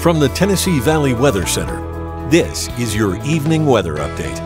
From the Tennessee Valley Weather Center, this is your evening weather update.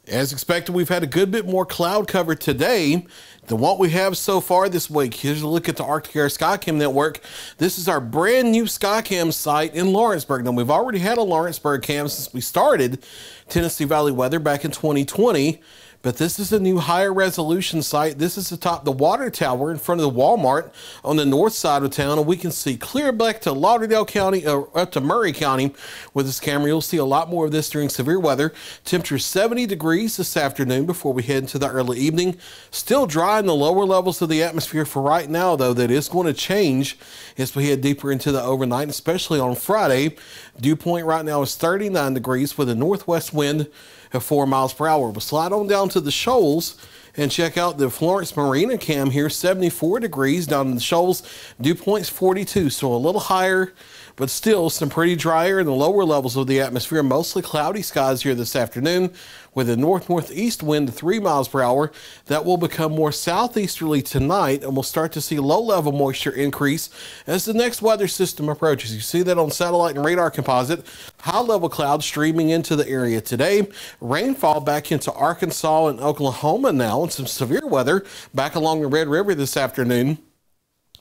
As expected, we've had a good bit more cloud cover today than what we have so far this week. Here's a look at the Arctic Air Skycam network. This is our brand new Skycam site in Lawrenceburg. Now, we've already had a Lawrenceburg cam since we started Tennessee Valley Weather back in 2020. But this is a new higher resolution site. This is atop the water tower in front of the Walmart on the north side of town. And we can see clear back to Lauderdale County, up to Murray County with this camera. You'll see a lot more of this during severe weather. Temperature 70 degrees this afternoon before we head into the early evening. Still dry in the lower levels of the atmosphere for right now, though. That is going to change as we head deeper into the overnight, especially on Friday. Dew point right now is 39 degrees with a northwest wind at 4 miles per hour. We'll slide on down to the Shoals and check out the Florence Marina cam here. 74 degrees down in the Shoals. Dew point's 42, so a little higher, but still some pretty drier in the lower levels of the atmosphere. Mostly cloudy skies here this afternoon with a north-northeast wind to 3 miles per hour. That will become more southeasterly tonight, and we'll start to see low-level moisture increase as the next weather system approaches. You see that on satellite and radar composite. High-level clouds streaming into the area today. Rainfall back into Arkansas and Oklahoma now, and some severe weather back along the Red River this afternoon.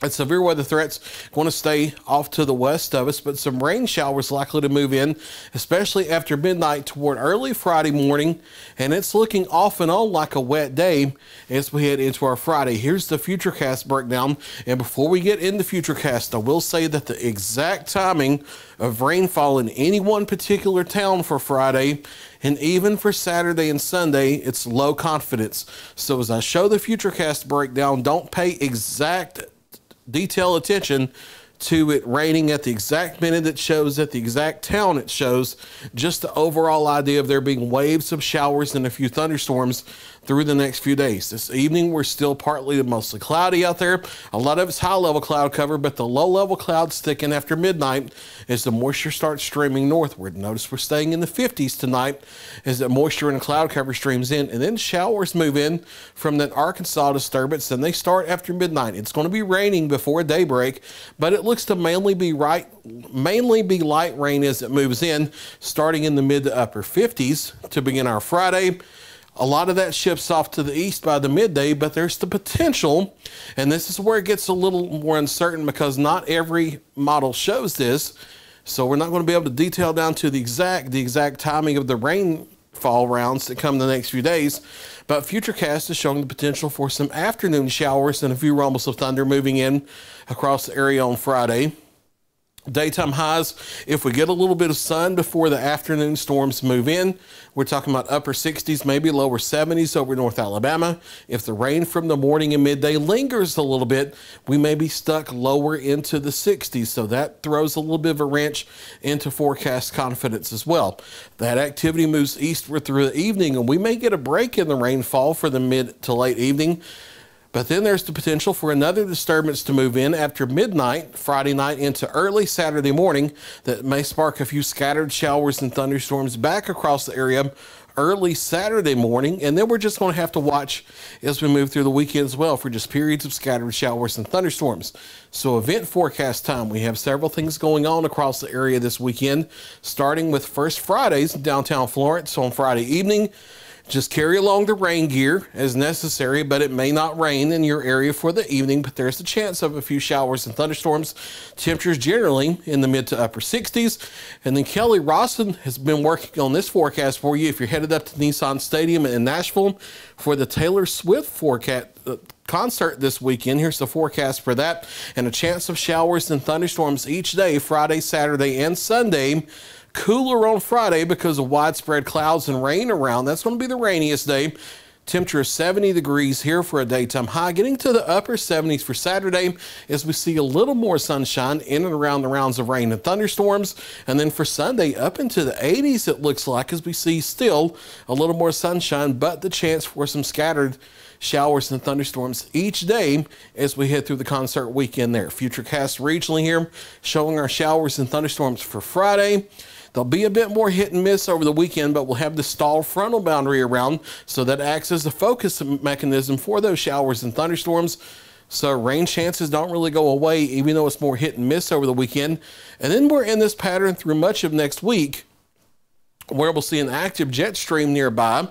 And severe weather threats going to stay off to the west of us, but some rain showers likely to move in, especially after midnight toward early Friday morning. And it's looking off and on like a wet day as we head into our Friday. Here's the Futurecast breakdown. And before we get into Futurecast, I will say that the exact timing of rainfall in any one particular town for Friday and even for Saturday and Sunday, it's low confidence. So as I show the Futurecast breakdown, don't pay exact detail attention to it raining at the exact minute it shows, at the exact town it shows. Just the overall idea of there being waves of showers and a few thunderstorms through the next few days. This evening, we're still partly to mostly cloudy out there. A lot of it's high-level cloud cover, but the low-level clouds thicken after midnight as the moisture starts streaming northward. Notice we're staying in the 50s tonight as the moisture and cloud cover streams in, and then showers move in from that Arkansas disturbance, and they start after midnight. It's going to be raining before daybreak, but it looks to mainly be light rain as it moves in, starting in the mid to upper 50s to begin our Friday. A lot of that shifts off to the east by the midday, but there's the potential, and this is where it gets a little more uncertain because not every model shows this, so we're not going to be able to detail down to the exact timing of the rainfall rounds that come the next few days. But Futurecast is showing the potential for some afternoon showers and a few rumbles of thunder moving in across the area on Friday. Daytime highs, if we get a little bit of sun before the afternoon storms move in, we're talking about upper 60s, maybe lower 70s over North Alabama. If the rain from the morning and midday lingers a little bit, we may be stuck lower into the 60s. So that throws a little bit of a wrench into forecast confidence as well. That activity moves eastward through the evening, and we may get a break in the rainfall for the mid to late evening. But then there's the potential for another disturbance to move in after midnight, Friday night into early Saturday morning that may spark a few scattered showers and thunderstorms back across the area early Saturday morning. And then we're just going to have to watch as we move through the weekend as well for just periods of scattered showers and thunderstorms. So event forecast time, we have several things going on across the area this weekend, starting with First Fridays in downtown Florence on Friday evening. Just carry along the rain gear as necessary, but it may not rain in your area for the evening, but there's a chance of a few showers and thunderstorms. Temperatures generally in the mid to upper 60s. And then Kelly Rawson has been working on this forecast for you if you're headed up to Nissan Stadium in Nashville for the Taylor Swift forecast concert this weekend. Here's the forecast for that, and a chance of showers and thunderstorms each day, Friday, Saturday, and Sunday. Cooler on Friday because of widespread clouds and rain around. That's going to be the rainiest day. Temperature 70 degrees here for a daytime high, getting to the upper 70s for Saturday as we see a little more sunshine in and around the rounds of rain and thunderstorms. And then for Sunday, up into the 80s it looks like as we see still a little more sunshine, but the chance for some scattered showers and thunderstorms each day as we head through the concert weekend there. Futurecast regionally here showing our showers and thunderstorms for Friday. There'll be a bit more hit and miss over the weekend, but we'll have the stalled frontal boundary around, so that acts as a focus mechanism for those showers and thunderstorms. So rain chances don't really go away, even though it's more hit and miss over the weekend. And then we're in this pattern through much of next week, where we'll see an active jet stream nearby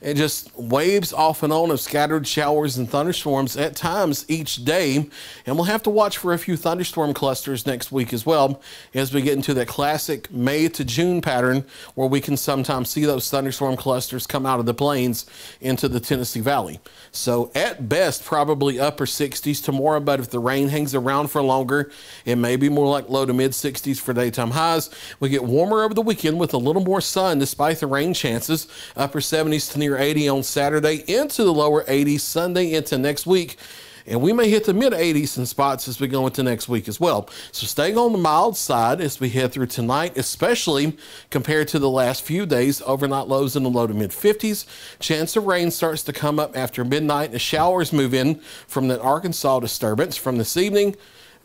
and just waves off and on of scattered showers and thunderstorms at times each day. And we'll have to watch for a few thunderstorm clusters next week as well, as we get into that classic May to June pattern where we can sometimes see those thunderstorm clusters come out of the plains into the Tennessee Valley. So at best, probably upper 60s tomorrow, but if the rain hangs around for longer, it may be more like low to mid 60s for daytime highs. We get warmer over the weekend with a little more sun despite the rain chances, upper 70s to near 80 on Saturday, into the lower 80s Sunday into next week. And we may hit the mid 80s in spots as we go into next week as well. So staying on the mild side as we head through tonight, especially compared to the last few days. Overnight lows in the low to mid 50s. Chance of rain starts to come up after midnight as showers move in from that Arkansas disturbance from this evening.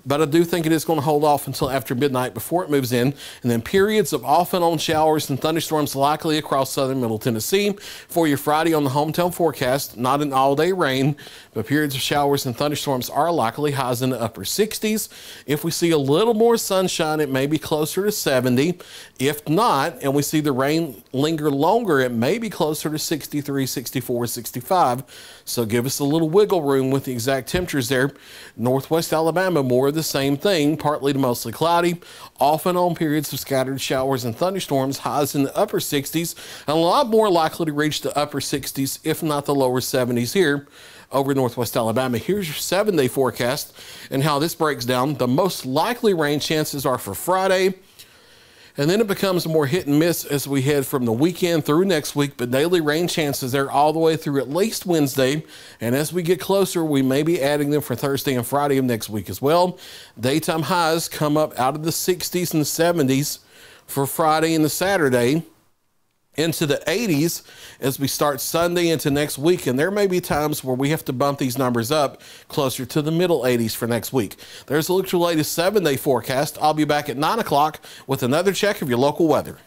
But I do think it is going to hold off until after midnight before it moves in. And then periods of off and on showers and thunderstorms likely across southern Middle Tennessee for your Friday on the hometown forecast. Not an all-day rain, but periods of showers and thunderstorms are likely, highs in the upper 60s. If we see a little more sunshine, it may be closer to 70. If not, and we see the rain linger longer, it may be closer to 63, 64, 65. So give us a little wiggle room with the exact temperatures there. Northwest Alabama, more of the same thing, partly to mostly cloudy, off and on periods of scattered showers and thunderstorms, highs in the upper 60s, and a lot more likely to reach the upper 60s, if not the lower 70s here over Northwest Alabama. Here's your 7-day forecast and how this breaks down. The most likely rain chances are for Friday, and then it becomes more hit and miss as we head from the weekend through next week, but daily rain chances there all the way through at least Wednesday. And as we get closer, we may be adding them for Thursday and Friday of next week as well. Daytime highs come up out of the 60s and the 70s for Friday and the Saturday, into the 80s as we start Sunday into next week. And there may be times where we have to bump these numbers up closer to the middle 80s for next week. There's a look at your latest 7-day forecast. I'll be back at 9 o'clock with another check of your local weather.